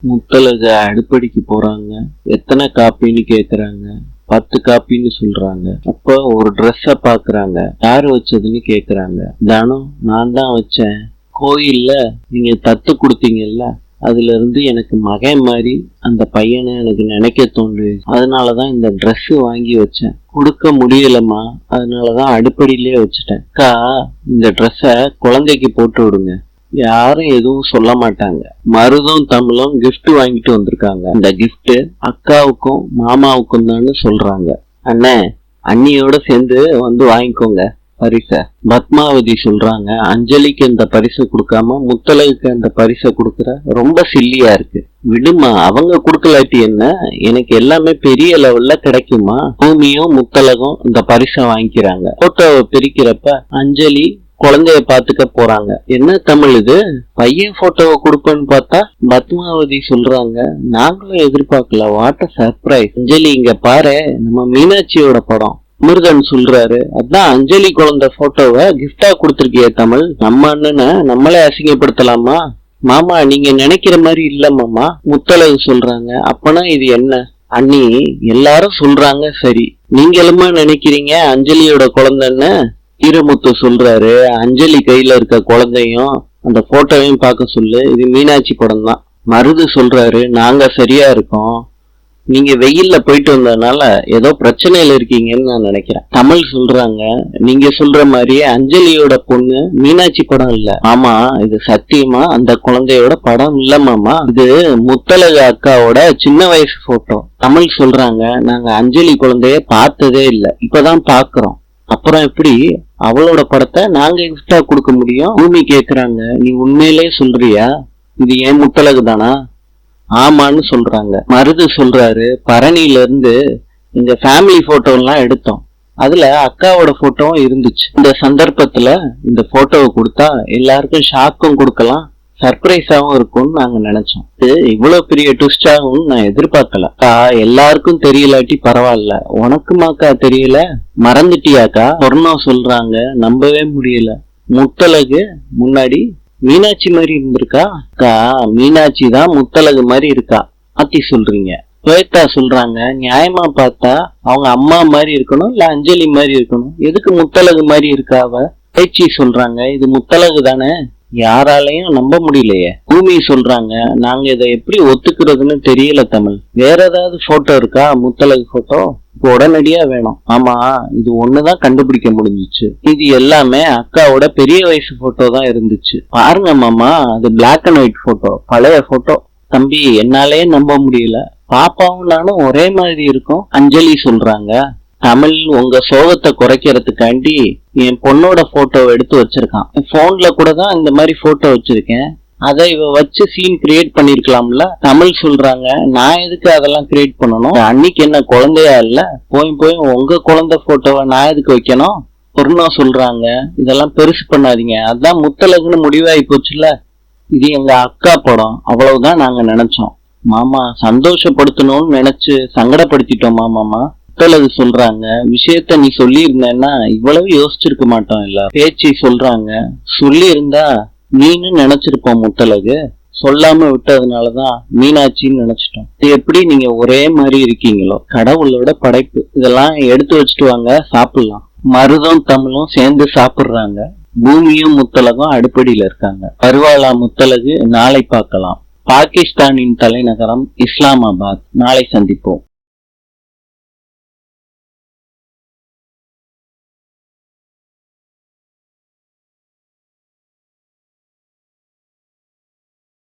முத்தழக அடுப்படிக்கு போறாங்க. எத்தனை காப்பின்னு கேக்குறாங்க. 10 காப்பின்னு சொல்றாங்க. அப்ப ஒரு ட்ரெஸ்ஸ பாக்குறாங்க. யாரு வச்சதுன்னு கேக்குறாங்க. தானோ நான் தான் வச்சேன். கோயில்ல நீங்க தத்து கொடுத்தீங்கல்ல, அதுல இருந்து எனக்கு மகன் மாதிரி அந்த பையனை எனக்கு நினைக்க தோன்று. அதனாலதான் இந்த ட்ரெஸ் வாங்கி வச்சேன். கொடுக்க முடியலம்மா, அதனாலதான் அடுப்படியிலே வச்சுட்டேன். அக்கா, இந்த ட்ரெஸ்ஸ குழந்தைக்கு போட்டு விடுங்க. யாரும் எதுவும் சொல்ல மாட்டாங்க. மருதும் தமிழும் கிஃப்ட் வாங்கிட்டு வந்திருக்காங்க. இந்த கிஃப்ட் அக்காவுக்கும் மாமாவுக்கும் தான் சொல்றாங்க. அண்ணே, அண்ணியோட சேர்ந்து வந்து வாங்கிக்கோங்க பரிச. பத்மாவதி சொல்றாங்க, அஞ்சலிக்கு இந்த பரிசை கொடுக்காம முத்தழகுக்கு அந்த பரிசை கொடுக்கற ரொம்ப சில்லியா இருக்கு. விடுமா, அவங்க கொடுக்கலாட்டி என்ன, எனக்கு எல்லாமே பெரிய லெவல்ல கிடைக்குமா. பூமியும் முத்தழகும் இந்த பரிசை வாங்கிக்கிறாங்க. போட்டோவை பிரிக்கிறப்ப அஞ்சலி குழந்தைய பாத்துக்க போறாங்க. என்ன தமிழ் இது, பையன் போட்டோவை கொடுப்பேன்னு பார்த்தா பத்மாவதி சொல்றாங்க, நாங்களும் எதிர்பார்க்கல, வாட் அ சர்ப்ரைஸ். அஞ்சலி இங்க பாரு, நம்ம மீனாட்சியோட படம். முருகன் சொல்றாரு, அதான் அஞ்சலி குழந்தை போட்டோவை கிஃப்டா கொடுத்திருக்கிய தமிழ், நம்ம அண்ணனை நம்மளே அசிங்கப்படுத்தலாமா. மாமா, நீங்க நினைக்கிற மாதிரி இல்ல மாமா. முத்தழகு சொல்றாங்க, அப்பனா இது என்ன அண்ணி, எல்லாரும் சொல்றாங்க சரி, நீங்களுமா நினைக்கிறீங்க அஞ்சலியோட குழந்தைன்னு. ஈரமுத்து சொல்றாரு, அஞ்சலி கையில இருக்க குழந்தையும் அந்த போட்டோவையும் பார்க்க சொல்லு, இது மீனாட்சி படம் தான். மருது சொல்றாரு, நாங்க சரியா இருக்கோம், நீங்க வெயில்ல போயிட்டு வந்ததுனால ஏதோ பிரச்சனையில இருக்கீங்கன்னு நான் நினைக்கிறேன். தமிழ் சொல்றாங்க, நீங்க சொல்ற மாதிரியே அஞ்சலியோட பொண்ணு மீனாட்சி படம் இல்ல ஆமா, இது சத்தியமா அந்த குழந்தையோட படம் இல்ல மாமா, இது முத்தழகு அக்காவோட சின்ன வயசு போட்டோ. தமிழ் சொல்றாங்க, நாங்க அஞ்சலி குழந்தைய பார்த்ததே இல்ல, இப்பதான் பாக்குறோம். அப்புறம் எப்படி அவளோட படத்தை நாங்க கிஃப்டா கொடுக்க முடியும். பூமி கேக்குறாங்க, நீ உண்மையிலே சொல்றியா, இது ஏன் முத்தழகு தானா. ஆமான்னு சொல்றாங்க. மருது சொல்றாரு, பரணியில இருந்து எங்க ஃபேமிலி போட்டோ எல்லாம் எடுத்தோம், அதுல அக்காவோட போட்டோவும் இருந்துச்சு. இந்த சந்தர்ப்பத்துல இந்த போட்டோவை கொடுத்தா எல்லாருக்கும் ஷாக்கும் கொடுக்கலாம், சர்ப்ரைஸாவும் இருக்கும்னு நாங்க நினைச்சோம். இது இவ்வளவு பெரிய ட்விஸ்டாகும் நான் எதிர்பார்க்கல. அக்கா, எல்லாருக்கும் தெரியலாட்டி பரவாயில்ல, உனக்குமாக்கா தெரியல, மறந்துட்டியாக்கா. சொர்ணம் சொல்றாங்க, நம்பவே முடியல, முத்தழகு முன்னாடி மீனாட்சி மாதிரி இருந்திருக்கா. அக்கா, மீனாட்சி தான் முத்தழகு மாதிரி இருக்கா, மாத்தி சொல்றீங்க. ஸ்வேதா சொல்றாங்க, நியாயமா பார்த்தா அவங்க அம்மா மாதிரி இருக்கணும் இல்ல அஞ்சலி மாதிரி இருக்கணும், எதுக்கு முத்தழகு மாதிரி இருக்கா அவ. பேச்சி சொல்றாங்க, இது முத்தழகு தானே, யாராலையும் நம்ப முடியலையே. பூமி சொல்றாங்க, நாங்க இதை எப்படி ஒத்துக்கிறதுன்னு தெரியல தமிழ், வேற ஏதாவது போட்டோ இருக்கா முத்தழகு போட்டோ, உடனடியா வேணும். ஆமா, இது ஒண்ணுதான் கண்டுபிடிக்க முடிஞ்சிச்சு, இது எல்லாமே அக்காவோட பெரிய வயசு போட்டோ தான் இருந்துச்சு. பாருங்க மாமா, அது பிளாக் அண்ட் ஒயிட் போட்டோ, பழைய போட்டோ. தம்பி, என்னாலே நம்ப முடியல, பாப்பாவும் நானும் ஒரே மாதிரி இருக்கும். அஞ்சலி சொல்றாங்க, தமிழ் உங்க சோகத்தை குறைக்கிறதுக்காண்டி என் பொண்ணோட போட்டோவை எடுத்து வச்சிருக்கான். போன்ல கூட தான் இந்த மாதிரி போட்டோ வச்சிருக்கேன், அதை இவ வச்சு சீன் கிரியேட் பண்ணிருக்கலாம்ல. தமிழ் சொல்றாங்க, நான் எதுக்கு அதெல்லாம் கிரியேட் பண்ணணும், அன்னைக்கு என்ன குழந்தையா இல்ல, போய் உங்க குழந்தை போட்டோவை நான் எதுக்கு வைக்கணும். சொர்ணம் சொல்றாங்க, இதெல்லாம் பெருசு பண்ணாதீங்க, அதான் முத்தழகுன்னு முடிவாகி போச்சுல, இது எங்க அக்கா படம், அவ்வளவுதான் நாங்க நினைச்சோம் மாமா, சந்தோஷப்படுத்தணும்னு நினைச்சு சங்கடப்படுத்திட்டோமா மாமா. முத்தழகு சொல்றாங்க, விஷயத்த நீ சொல்லி இருந்தேன்னா இவ்வளவு யோசிச்சிருக்க மாட்டோம். இல்ல பேச்சு சொல்றாங்க, சொல்லி இருந்தா நீன்னு நினைச்சிருப்போம் முத்தழகு, சொல்லாம விட்டதுனாலதான் மீனாட்சின்னு நினைச்சிட்டோம். இது எப்படி நீங்க ஒரே மாதிரி இருக்கீங்களோ, கடவுளோட படைப்பு. இதெல்லாம் எடுத்து வச்சுட்டு வாங்க, சாப்பிடலாம். மருதும் தமிழும் சேர்ந்து சாப்பிடுறாங்க. பூமியும் முத்தழகும் அடுப்படியில இருக்காங்க. பருவாளா முத்தழகு, நாளை பார்க்கலாம். பாகிஸ்தானின் தலைநகரம் இஸ்லாமாபாத். நாளை சந்திப்போம்.